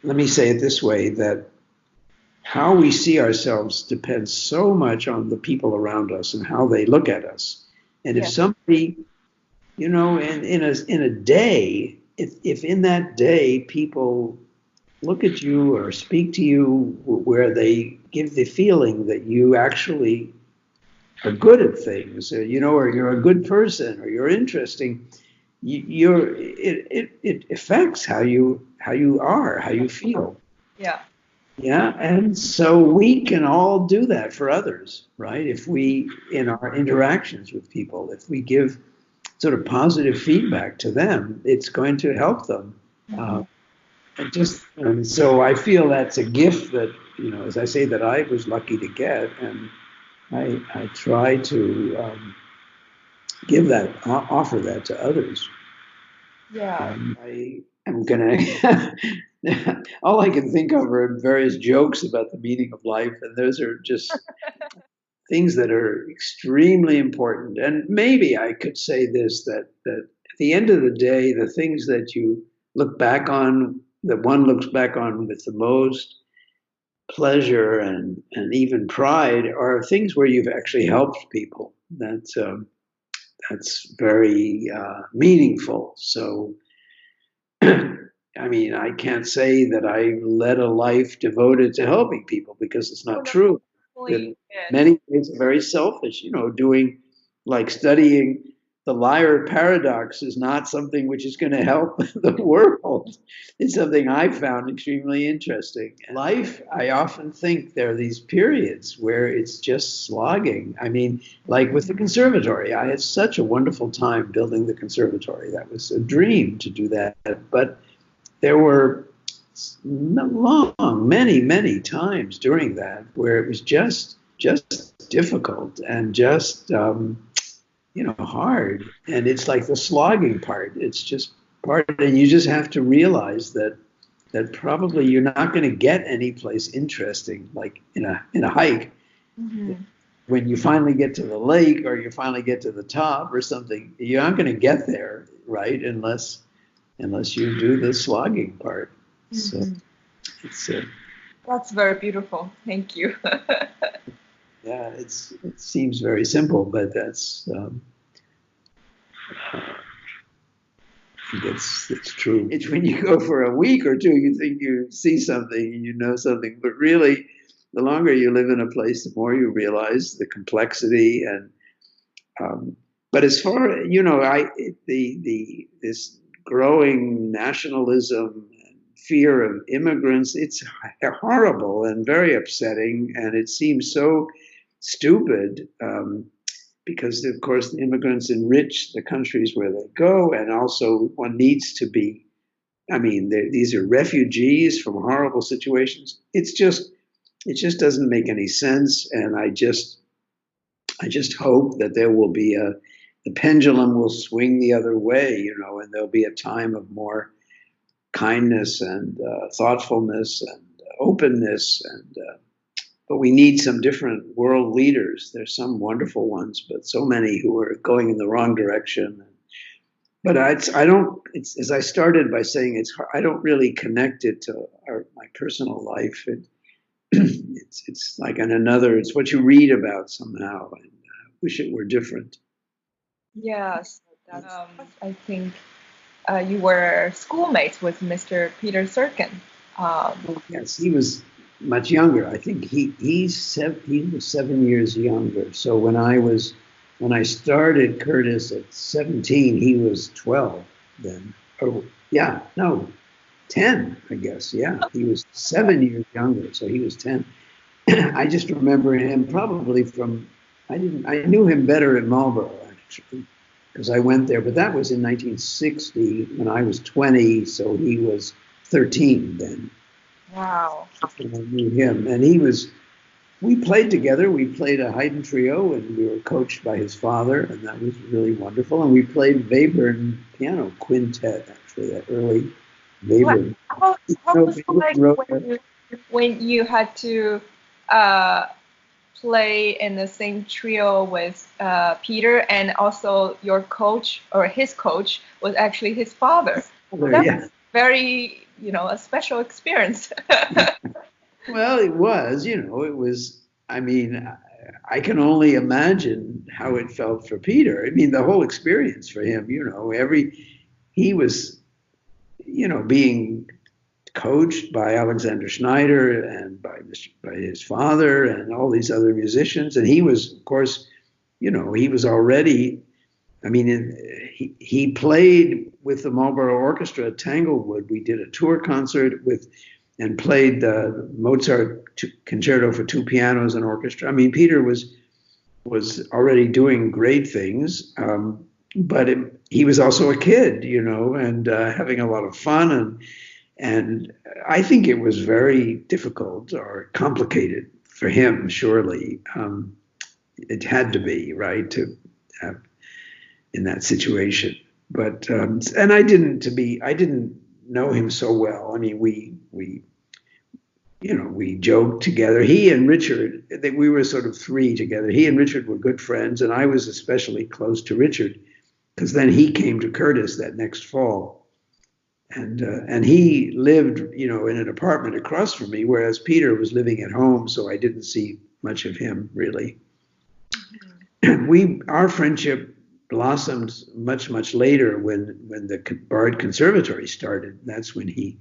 let me say it this way, that how we see ourselves depends so much on the people around us and how they look at us. And if Yeah. somebody, in a day, if in that day people look at you or speak to you where they give the feeling that you actually are good at things, or you're a good person, or you're interesting, it affects how you are, how you feel. Yeah. Yeah, and so we can all do that for others, right? If we, in our interactions with people, if we give sort of positive feedback to them, it's going to help them. Mm-hmm. Uh, and so I feel that's a gift that, as I say, that I was lucky to get, and I try to offer that to others. Yeah. I am gonna. All I can think of are various jokes about the meaning of life, and those are just things that are extremely important. And maybe I could say this, that at the end of the day, the things that you look back on, that one looks back on with the most pleasure and even pride, are things where you've actually helped people. That's very meaningful. So, I mean, I can't say that I led a life devoted to helping people, because it's Oh not no, true. In really did. many ways, are very selfish. Doing, like, studying the liar paradox is not something which is going to help the world. It's something I found extremely interesting. Life, I often think there are these periods where it's just slogging. I mean, like with the conservatory, I had such a wonderful time building the conservatory. That was a dream to do that. But there were many times during that where it was just difficult and just hard. And it's like the slogging part. It's just part, and you just have to realize that probably you're not going to get any place interesting, like in a hike. Mm-hmm. When you finally get to the lake, or you finally get to the top or something, you're not going to get there, right? Unless you do the slogging part. So Mm-hmm. it's That's very beautiful. Thank you. yeah, it seems very simple, but it's true. It's when you go for a week or two, you think you see something and you know something, but really, the longer you live in a place, the more you realize the complexity. And um, but as far, the this growing nationalism and fear of immigrants, it's horrible and very upsetting, and it seems so stupid. Because, of course, the immigrants enrich the countries where they go, and also one needs to be. I mean, these are refugees from horrible situations. It just doesn't make any sense, and I just hope that there will be the pendulum will swing the other way, and there'll be a time of more kindness and thoughtfulness and openness, and but we need some different world leaders. There's some wonderful ones, but so many who are going in the wrong direction. But I don't. It's, as I started by saying, I don't really connect it to my personal life. It's like another. It's what you read about somehow, and wish it were different. Yes, that's. I think you were schoolmates with Mr. Peter Serkin. Um, Yes, he was much younger. I think he was 7 years younger. So when I started Curtis at 17, he was 12 then. Oh, yeah, no, 10, I guess. Yeah, he was 7 years younger, so he was 10. I just remember him probably from. I knew him better at Marlborough, actually, because I went there. But that was in 1960 when I was 20, so he was 13 then. wow. And I knew him, and he was. We played together. We played a Haydn trio, and we were coached by his father, and that was really wonderful. And we played Webern piano quintet, actually, that early What, Webern. how No, was it Webern like wrote. when you had to uh, play in the same trio with Peter, and also your coach or his coach was actually his father? That Yeah. very, a special experience. Well, it was, it was, I mean, I can only imagine how it felt for Peter. I mean, the whole experience for him, he was, being coached by Alexander Schneider and by his father and all these other musicians. And he was, of course, he was already, I mean, he played with the Marlborough Orchestra at Tanglewood. We did a tour concert and played the Mozart Concerto for two pianos and orchestra. I mean, Peter was already doing great things, but he was also a kid, and having a lot of fun. And I think it was very difficult or complicated for him, surely. It had to be, right, to have in that situation. But and I didn't know him so well. I mean, we joked together. He and Richard, we were sort of three together. He and Richard were good friends, and I was especially close to Richard because then he came to Curtis that next fall, and he lived, in an apartment across from me, whereas Peter was living at home, so I didn't see much of him really. Our friendship blossomed much later when the Bard Conservatory started. That's when he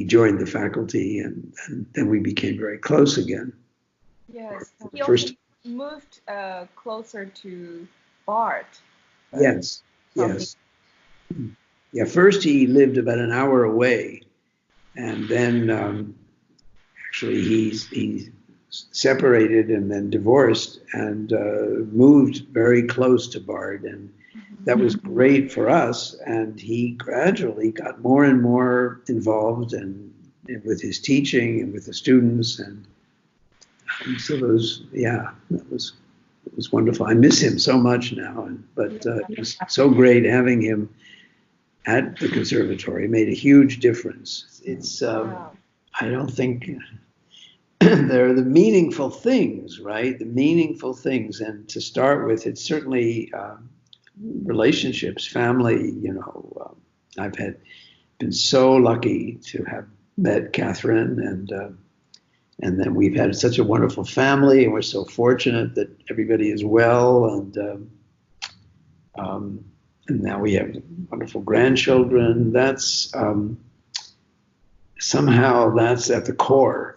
joined the faculty, and then we became very close again. Yes, he also moved closer to Bard. Yes. Yeah, first he lived about an hour away, and then actually he separated and then divorced and moved very close to Bard, and that was great for us. And he gradually got more and more involved and with his teaching and with the students, and so it was wonderful. I miss him so much now, but it was so great having him at the conservatory. It made a huge difference. It's I don't think they're the meaningful things, right? The meaningful things, and to start with, it's certainly relationships, family. I've been so lucky to have met Katherine, and then we've had such a wonderful family, and we're so fortunate that everybody is well, and now we have wonderful grandchildren. That's somehow that's at the core.